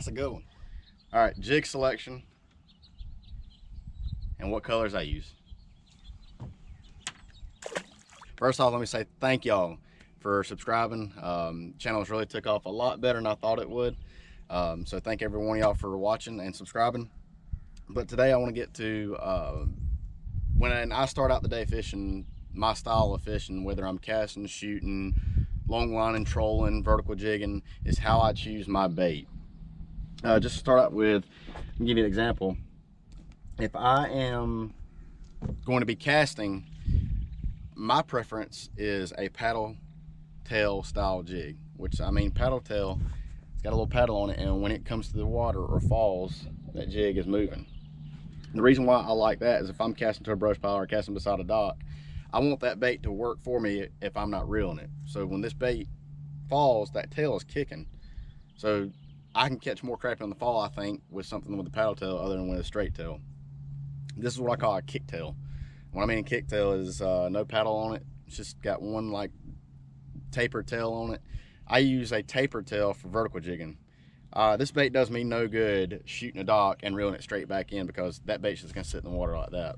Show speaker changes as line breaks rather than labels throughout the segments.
That's a good one. All right, jig selection and what colors I use. First off, let me say thank y'all for subscribing. Channel's really took off a lot better than I thought it would. So thank every one of y'all for watching and subscribing. But today I want to get to when I start out the day fishing, my style of fishing, whether I'm casting, shooting, long lining, trolling, vertical jigging, is how I choose my bait. Just to start out with, I'll give you an example. If I am going to be casting, my preference is a paddle tail style jig, which I mean paddle tail, it's got a little paddle on it, and when it comes to the water or falls, that jig is moving. The reason why I like that is if I'm casting to a brush pile or casting beside a dock, I want that bait to work for me if I'm not reeling it. So when this bait falls, that tail is kicking. So I can catch more crappie on the fall, I think, with something with a paddle tail other than with a straight tail. This is what I call a kick tail. What I mean kick tail is no paddle on it. It's just got one like taper tail on it. I use a taper tail for vertical jigging. This bait does me no good shooting a dock and reeling it straight back in, because that bait's just gonna sit in the water like that.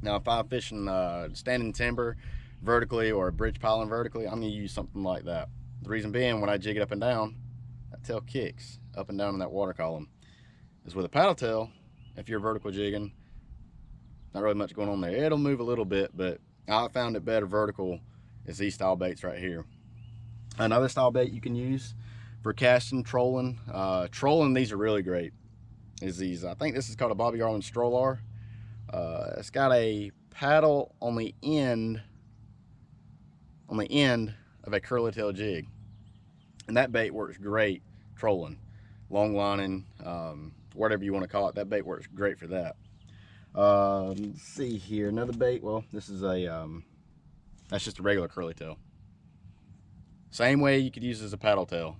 Now if I'm fishing standing timber vertically or bridge piling vertically, I'm gonna use something like that. The reason being, when I jig it up and down, that tail kicks up and down in that water column. Is with a paddle tail, if you're vertical jigging, not really much going on there. It'll move a little bit, but I found it better vertical is these style baits right here. Another style bait you can use for casting, trolling. Trolling, these are really great. Is these, I think this is called a Bobby Garland Strolar. It's got a paddle on the end of a curly tail jig, and that bait works great trolling, long lining, whatever you want to call it. That bait works great for that. Let's see here, another bait. Well, this is a that's just a regular curly tail. Same way you could use it as a paddle tail.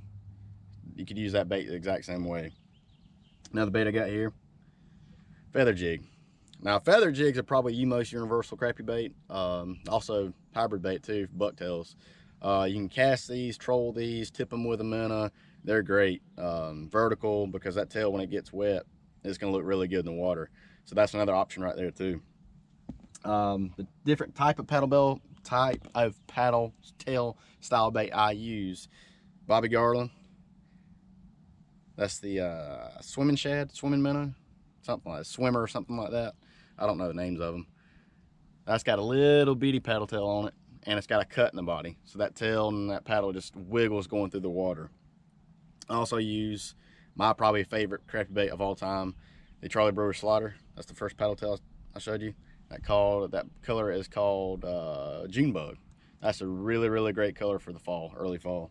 You could use that bait the exact same way. Another bait I got here, feather jig. Now feather jigs are probably the most universal crappie bait. Also hybrid bait too, bucktails. You can cast these, troll these, tip them with a minnow. They're great. Vertical, because that tail, when it gets wet, it's going to look really good in the water. So that's another option right there too. The different type of paddle tail style bait I use: Bobby Garland. That's the swimming shad, swimming minnow, something like that, swimmer or something like that. I don't know the names of them. That's got a little bitty paddle tail on it, and it's got a cut in the body, so that tail and that paddle just wiggles going through the water. I also use my probably favorite crappie bait of all time, the Charlie Brewer Slider. That's the first paddle tail I showed you. That color is called June Bug. That's a really great color for the fall, early fall.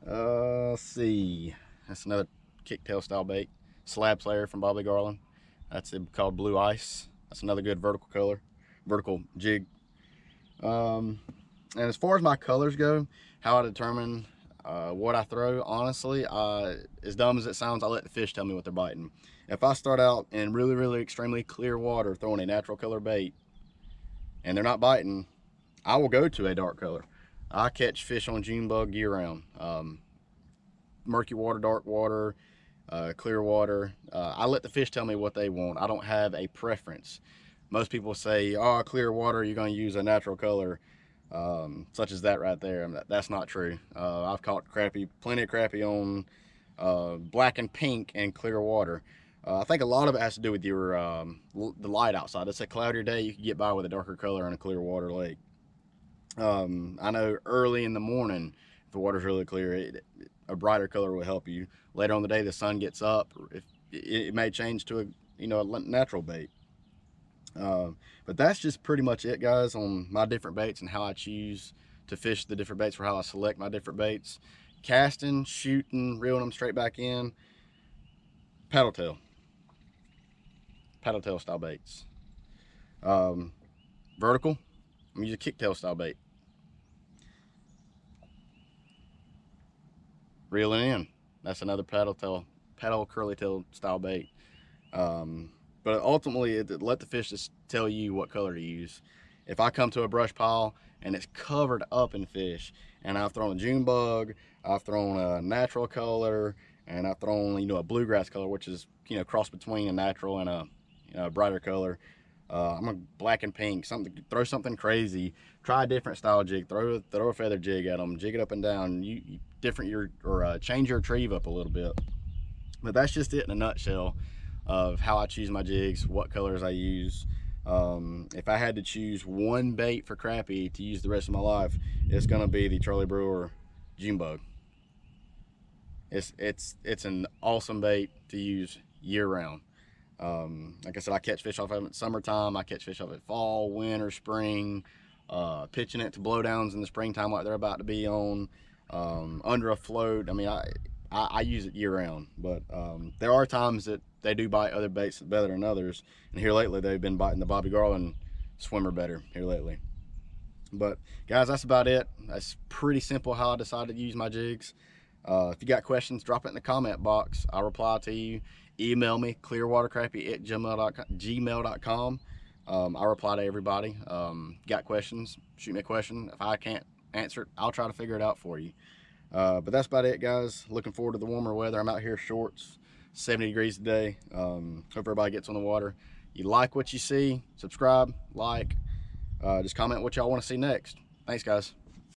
Let's see. That's another kicktail style bait, Slab Slayer from Bobby Garland. That's called Blue Ice. That's another good vertical jig. And as far as my colors go, how I determine what I throw, honestly, as dumb as it sounds, I let the fish tell me what they're biting. If I start out in really extremely clear water throwing a natural color bait and they're not biting, I will go to a dark color. I catch fish on June Bug year round. Murky water, dark water, clear water. I let the fish tell me what they want. I don't have a preference. Most people say, oh, clear water, you're going to use a natural color, such as that right there. That's not true. I've caught plenty of crappie on black and pink and clear water. I think a lot of it has to do with your the light outside. It's a cloudier day, you can get by with a darker color in a clear water lake. I know early in the morning, if the water's really clear, a brighter color will help you. Later on the day, the sun gets up, it may change to a natural bait. But that's just pretty much it, guys, on my different baits and how I choose to fish the different baits, for how I select my different baits. Casting, shooting, reeling them straight back in, paddle tail style baits. Vertical, I'm using kicktail style bait. Reeling in, that's another paddle curly tail style bait. But ultimately, let the fish just tell you what color to use. If I come to a brush pile and it's covered up in fish, and I've thrown a June Bug, I've thrown a natural color, and I've thrown, you know, a bluegrass color, which is, you know, cross between a natural and a, you know, a brighter color. I'm a black and pink, throw something crazy, try a different style jig, throw a feather jig at them, jig it up and down, change your retrieve up a little bit. But that's just it in a nutshell of how I choose my jigs, what colors I use. If I had to choose one bait for crappie to use the rest of my life, it's gonna be the Charlie Brewer June bug. It's an awesome bait to use year round. Like I said, I catch fish off of it in summertime. I catch fish off it fall, winter, spring. Pitching it to blowdowns in the springtime like they're about to be on. Under a float. I mean, I use it year round, but there are times that they do bite other baits better than others. And here lately, they've been biting the Bobby Garland swimmer better here lately. But guys, that's about it. That's pretty simple how I decided to use my jigs. If you got questions, drop it in the comment box. I'll reply to you. Email me, clearwatercrappie@gmail.com. I reply to everybody. Got questions, shoot me a question. If I can't answer it, I'll try to figure it out for you. But that's about it, guys. Looking forward to the warmer weather. I'm out here shorts, 70 degrees today. Hope everybody gets on the water. You like what you see, subscribe, like, just comment what y'all want to see next. Thanks, guys.